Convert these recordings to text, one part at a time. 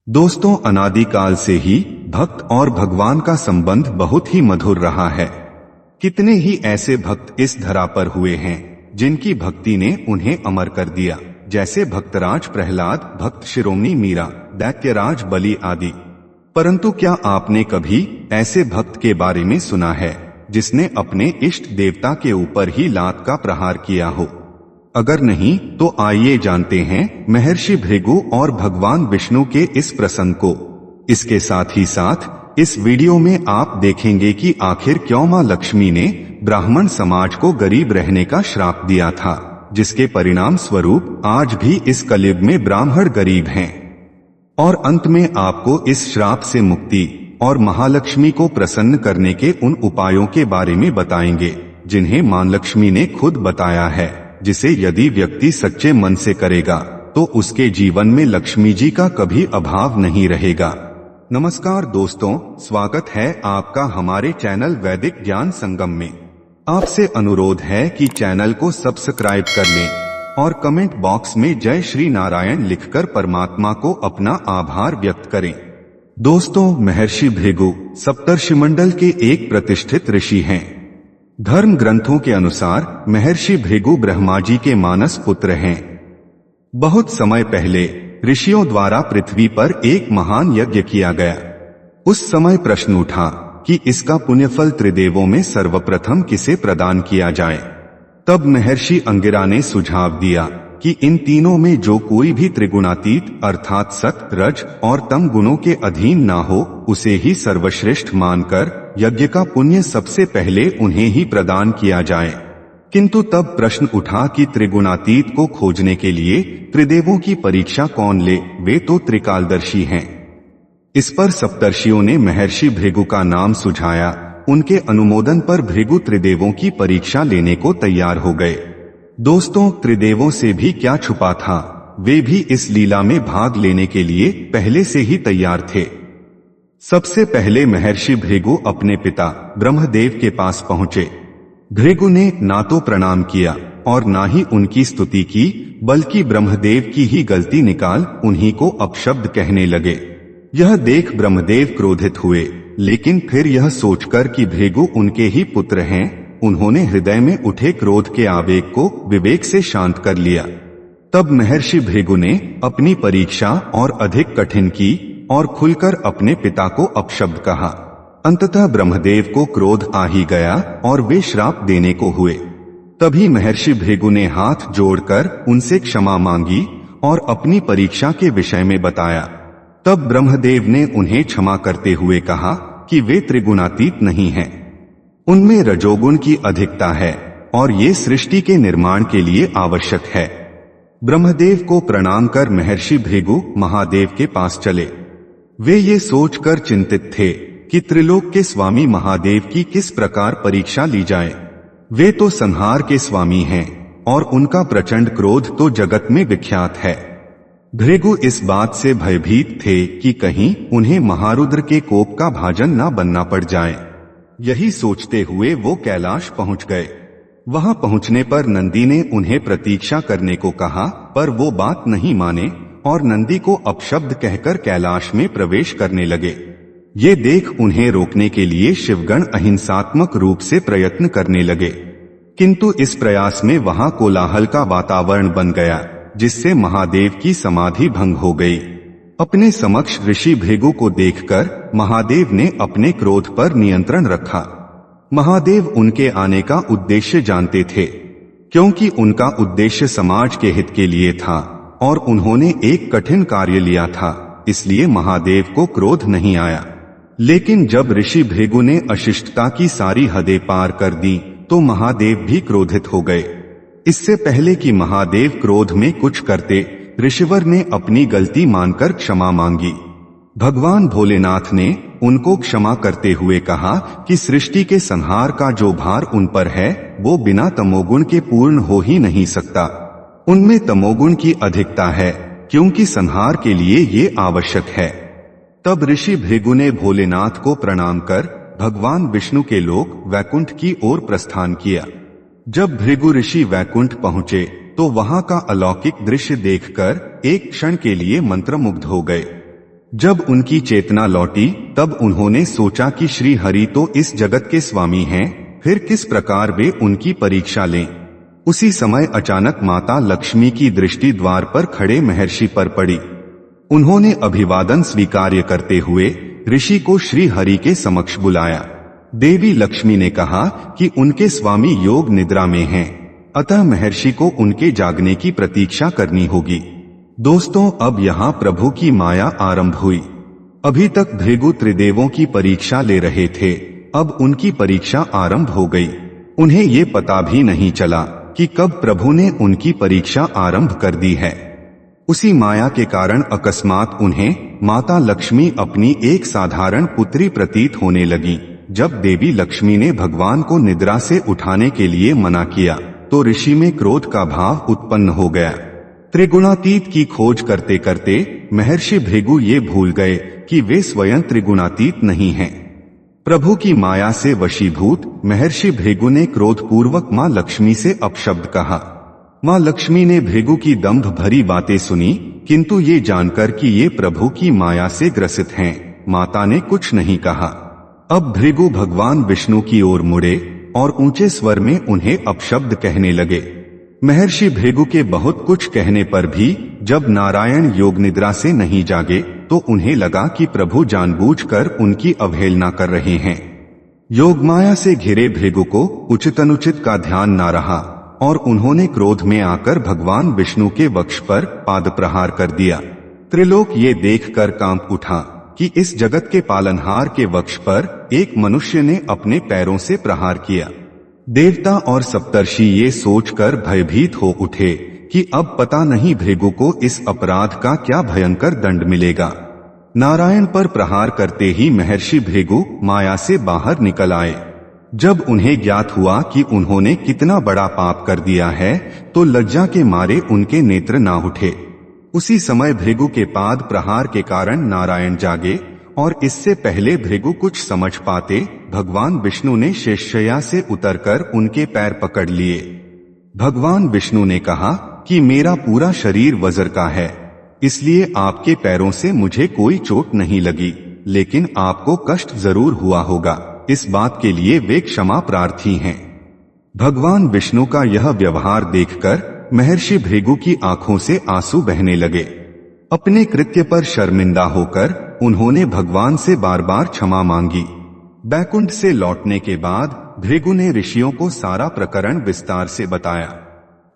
दोस्तों, अनादिकाल से ही भक्त और भगवान का संबंध बहुत ही मधुर रहा है। कितने ही ऐसे भक्त इस धरा पर हुए हैं जिनकी भक्ति ने उन्हें अमर कर दिया, जैसे भक्तराज प्रहलाद, भक्त शिरोमणि मीरा, दैत्यराज बलि आदि। परंतु क्या आपने कभी ऐसे भक्त के बारे में सुना है जिसने अपने इष्ट देवता के ऊपर ही लात का प्रहार किया हो? अगर नहीं तो आइए जानते हैं महर्षि भृगु और भगवान विष्णु के इस प्रसंग को। इसके साथ ही साथ इस वीडियो में आप देखेंगे कि आखिर क्यों मां लक्ष्मी ने ब्राह्मण समाज को गरीब रहने का श्राप दिया था, जिसके परिणाम स्वरूप आज भी इस कलयुग में ब्राह्मण गरीब हैं। और अंत में आपको इस श्राप से मुक्ति और महालक्ष्मी को प्रसन्न करने के उन उपायों के बारे में बताएंगे जिन्हें मां लक्ष्मी ने खुद बताया है, जिसे यदि व्यक्ति सच्चे मन से करेगा तो उसके जीवन में लक्ष्मी जी का कभी अभाव नहीं रहेगा। नमस्कार दोस्तों, स्वागत है आपका हमारे चैनल वैदिक ज्ञान संगम में। आपसे अनुरोध है कि चैनल को सब्सक्राइब कर लें और कमेंट बॉक्स में जय श्री नारायण लिखकर परमात्मा को अपना आभार व्यक्त करें। दोस्तों, महर्षि भृगु सप्तर्षिमंडल के एक प्रतिष्ठित ऋषि हैं। धर्म ग्रंथों के अनुसार महर्षि भृगु ब्रह्मा जी के मानस पुत्र हैं। बहुत समय पहले ऋषियों द्वारा पृथ्वी पर एक महान यज्ञ किया गया। उस समय प्रश्न उठा कि इसका पुण्यफल त्रिदेवों में सर्वप्रथम किसे प्रदान किया जाए। तब महर्षि अंगिरा ने सुझाव दिया कि इन तीनों में जो कोई भी त्रिगुणातीत अर्थात सत, रज और तम गुणों के अधीन ना हो, उसे ही सर्वश्रेष्ठ मानकर यज्ञ का पुण्य सबसे पहले उन्हें ही प्रदान किया जाए। किंतु तब प्रश्न उठा कि त्रिगुणातीत को खोजने के लिए त्रिदेवों की परीक्षा कौन ले, वे तो त्रिकालदर्शी हैं। इस पर सप्तर्षियों ने महर्षि भृगु का नाम सुझाया। उनके अनुमोदन पर भृगु त्रिदेवों की परीक्षा लेने को तैयार हो गए। दोस्तों, त्रिदेवों से भी क्या छुपा था, वे भी इस लीला में भाग लेने के लिए पहले से ही तैयार थे। सबसे पहले महर्षि भृगु अपने पिता ब्रह्मदेव के पास पहुंचे। भृगु ने ना तो प्रणाम किया और ना ही उनकी स्तुति की, बल्कि ब्रह्मदेव की ही गलती निकाल उन्हीं को अपशब्द कहने लगे। यह देख ब्रह्मदेव क्रोधित हुए, लेकिन फिर यह सोचकर कि भृगु उनके ही पुत्र हैं, उन्होंने हृदय में उठे क्रोध के आवेग को विवेक से शांत कर लिया। तब महर्षि भृगु ने अपनी परीक्षा और अधिक कठिन की और खुलकर अपने पिता को अपशब्द कहा। अंततः ब्रह्मदेव को क्रोध आ ही गया और वे श्राप देने को हुए। तभी महर्षि भृगु ने हाथ जोड़कर उनसे क्षमा मांगी और अपनी परीक्षा के विषय में बताया। तब ब्रह्मदेव ने उन्हें क्षमा करते हुए कहा कि वे त्रिगुणातीत नहीं हैं, उनमें रजोगुण की अधिकता है और ये सृष्टि के निर्माण के लिए आवश्यक है। ब्रह्मदेव को प्रणाम कर महर्षि भृगु महादेव के पास चले। वे ये सोचकर चिंतित थे कि त्रिलोक के स्वामी महादेव की किस प्रकार परीक्षा ली जाए। वे तो संहार के स्वामी हैं और उनका प्रचंड क्रोध तो जगत में विख्यात है। भृगु इस बात से भयभीत थे कि कहीं उन्हें महारुद्र के कोप का भाजन न बनना पड़ जाए। यही सोचते हुए वो कैलाश पहुंच गए। वहां पहुंचने पर नंदी ने उन्हें प्रतीक्षा करने को कहा, पर वो बात नहीं माने और नंदी को अपशब्द कहकर कैलाश में प्रवेश करने लगे। ये देख उन्हें रोकने के लिए शिवगण अहिंसात्मक रूप से प्रयत्न करने लगे, किंतु इस प्रयास में वहां कोलाहल का वातावरण बन गया, जिससे महादेव की समाधि भंग हो गई। अपने समक्ष ऋषि भृगु को देखकर महादेव ने अपने क्रोध पर नियंत्रण रखा। महादेव उनके आने का उद्देश्य जानते थे, क्योंकि उनका उद्देश्य समाज के हित के लिए था और उन्होंने एक कठिन कार्य लिया था, इसलिए महादेव को क्रोध नहीं आया। लेकिन जब ऋषि भृगु ने अशिष्टता की सारी हदें पार कर दी तो महादेव भी क्रोधित हो गए। इससे पहले कि महादेव क्रोध में कुछ करते, ऋषिवर ने अपनी गलती मानकर क्षमा मांगी। भगवान भोलेनाथ ने उनको क्षमा करते हुए कहा कि सृष्टि के संहार का जो भार उन पर है वो बिना तमोगुण के पूर्ण हो ही नहीं सकता। उनमें तमोगुण की अधिकता है, क्योंकि संहार के लिए ये आवश्यक है। तब ऋषि भृगु ने भोलेनाथ को प्रणाम कर भगवान विष्णु के लोक वैकुंठ की ओर प्रस्थान किया। जब भृगु ऋषि वैकुंठ पहुंचे तो वहां का अलौकिक दृश्य देखकर एक क्षण के लिए मंत्रमुग्ध हो गए। जब उनकी चेतना लौटी तब उन्होंने सोचा कि श्री हरि तो इस जगत के स्वामी हैं, फिर किस प्रकार वे उनकी परीक्षा लें। उसी समय अचानक माता लक्ष्मी की दृष्टि द्वार पर खड़े महर्षि पर पड़ी। उन्होंने अभिवादन स्वीकार्य करते हुए ऋषि को श्री हरि के समक्ष बुलाया। देवी लक्ष्मी ने कहा कि उनके स्वामी योग निद्रा में हैं, अतः महर्षि को उनके जागने की प्रतीक्षा करनी होगी। दोस्तों, अब यहाँ प्रभु की माया आरंभ हुई। अभी तक भृगु त्रिदेवों की परीक्षा ले रहे थे, अब उनकी परीक्षा आरंभ हो गई। उन्हें ये पता भी नहीं चला कि कब प्रभु ने उनकी परीक्षा आरंभ कर दी है। उसी माया के कारण अकस्मात उन्हें माता लक्ष्मी अपनी एक साधारण पुत्री प्रतीत होने लगी। जब देवी लक्ष्मी ने भगवान को निद्रा से उठाने के लिए मना किया तो ऋषि में क्रोध का भाव उत्पन्न हो गया। त्रिगुणातीत की खोज करते करते महर्षि भृगु ये भूल गए कि वे स्वयं त्रिगुणातीत नहीं हैं। प्रभु की माया से वशीभूत महर्षि भृगु ने क्रोधपूर्वक मां लक्ष्मी से अपशब्द कहा। मां लक्ष्मी ने भृगु की दंभ भरी बातें सुनी, किंतु ये जानकर कि ये प्रभु की माया से ग्रसित हैं, माता ने कुछ नहीं कहा। अब भृगु भगवान विष्णु की ओर मुड़े और ऊंचे स्वर में उन्हें अपशब्द कहने लगे। महर्षि भृगु के बहुत कुछ कहने पर भी जब नारायण योग निद्रा से नहीं जागे तो उन्हें लगा कि प्रभु जानबूझकर उनकी अवहेलना कर रहे हैं। योग माया से घिरे भृगु को उचित अनुचित का ध्यान न रहा और उन्होंने क्रोध में आकर भगवान विष्णु के वक्ष पर पाद प्रहार कर दिया। त्रिलोक ये देखकर कांप उठा कि इस जगत के पालनहार के वक्ष पर एक मनुष्य ने अपने पैरों से प्रहार किया। देवता और सप्तर्षि ये सोचकर भयभीत हो उठे कि अब पता नहीं भृगु को इस अपराध का क्या भयंकर दंड मिलेगा। नारायण पर प्रहार करते ही महर्षि भृगु माया से बाहर निकल आए। जब उन्हें ज्ञात हुआ कि उन्होंने कितना बड़ा पाप कर दिया है तो लज्जा के मारे उनके नेत्र ना उठे। उसी समय भृगु के पाद प्रहार के कारण नारायण जागे और इससे पहले भृगु कुछ समझ पाते भगवान विष्णु ने शेषशय्या से उतरकर उनके पैर पकड़ लिए। भगवान विष्णु ने कहा कि मेरा पूरा शरीर वज्र का है, इसलिए आपके पैरों से मुझे कोई चोट नहीं लगी, लेकिन आपको कष्ट जरूर हुआ होगा। इस बात के लिए वे क्षमा प्रार्थी हैं। भगवान विष्णु का यह व्यवहार देखकर महर्षि भृगु की आंखों से आंसू बहने लगे। अपने कृत्य पर शर्मिंदा होकर उन्होंने भगवान से बार बार क्षमा मांगी। बैकुंठ से लौटने के बाद भृगु ने ऋषियों को सारा प्रकरण विस्तार से बताया।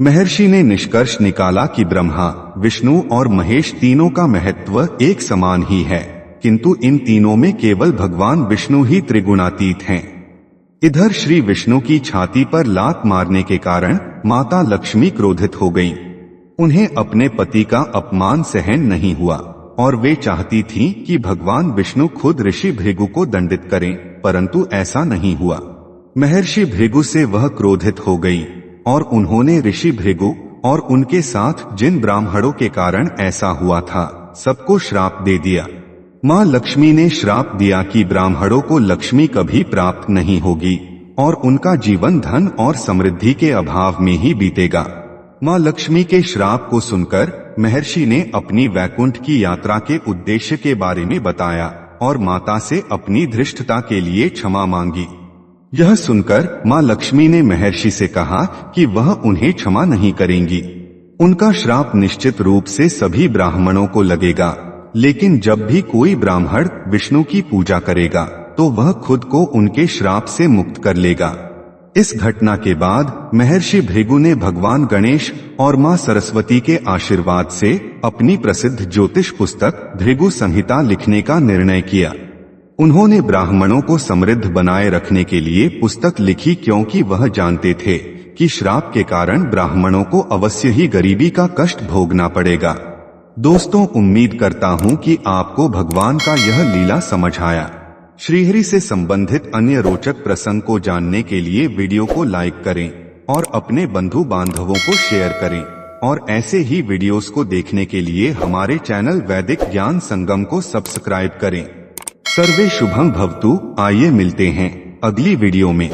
महर्षि ने निष्कर्ष निकाला कि ब्रह्मा, विष्णु और महेश तीनों का महत्व एक समान ही है, किंतु इन तीनों में केवल भगवान विष्णु ही त्रिगुणातीत हैं। इधर श्री विष्णु की छाती पर लात मारने के कारण माता लक्ष्मी क्रोधित हो गईं। उन्हें अपने पति का अपमान सहन नहीं हुआ और वे चाहती थीं कि भगवान विष्णु खुद ऋषि भृगु को दंडित करें, परंतु ऐसा नहीं हुआ। महर्षि भृगु से वह क्रोधित हो गई और उन्होंने ऋषि भृगु और उनके साथ जिन ब्राह्मणों के कारण ऐसा हुआ था सबको श्राप दे दिया। मां लक्ष्मी ने श्राप दिया कि ब्राह्मणों को लक्ष्मी कभी प्राप्त नहीं होगी और उनका जीवन धन और समृद्धि के अभाव में ही बीतेगा। मां लक्ष्मी के श्राप को सुनकर महर्षि ने अपनी वैकुंठ की यात्रा के उद्देश्य के बारे में बताया और माता से अपनी धृष्टता के लिए क्षमा मांगी। यह सुनकर मां लक्ष्मी ने महर्षि से कहा कि वह उन्हें क्षमा नहीं करेंगी। उनका श्राप निश्चित रूप से सभी ब्राह्मणों को लगेगा, लेकिन जब भी कोई ब्राह्मण विष्णु की पूजा करेगा तो वह खुद को उनके श्राप से मुक्त कर लेगा। इस घटना के बाद महर्षि भृगु ने भगवान गणेश और मां सरस्वती के आशीर्वाद से अपनी प्रसिद्ध ज्योतिष पुस्तक भृगु संहिता लिखने का निर्णय किया। उन्होंने ब्राह्मणों को समृद्ध बनाए रखने के लिए पुस्तक लिखी, क्योंकि वह जानते थे कि श्राप के कारण ब्राह्मणों को अवश्य ही गरीबी का कष्ट भोगना पड़ेगा। दोस्तों, उम्मीद करता हूं कि आपको भगवान का यह लीला समझ आया। श्रीहरि से संबंधित अन्य रोचक प्रसंग को जानने के लिए वीडियो को लाइक करें और अपने बंधु बांधवों को शेयर करें और ऐसे ही वीडियोस को देखने के लिए हमारे चैनल वैदिक ज्ञान संगम को सब्सक्राइब करें। सर्वे शुभम भवतु। आइए मिलते हैं अगली वीडियो में।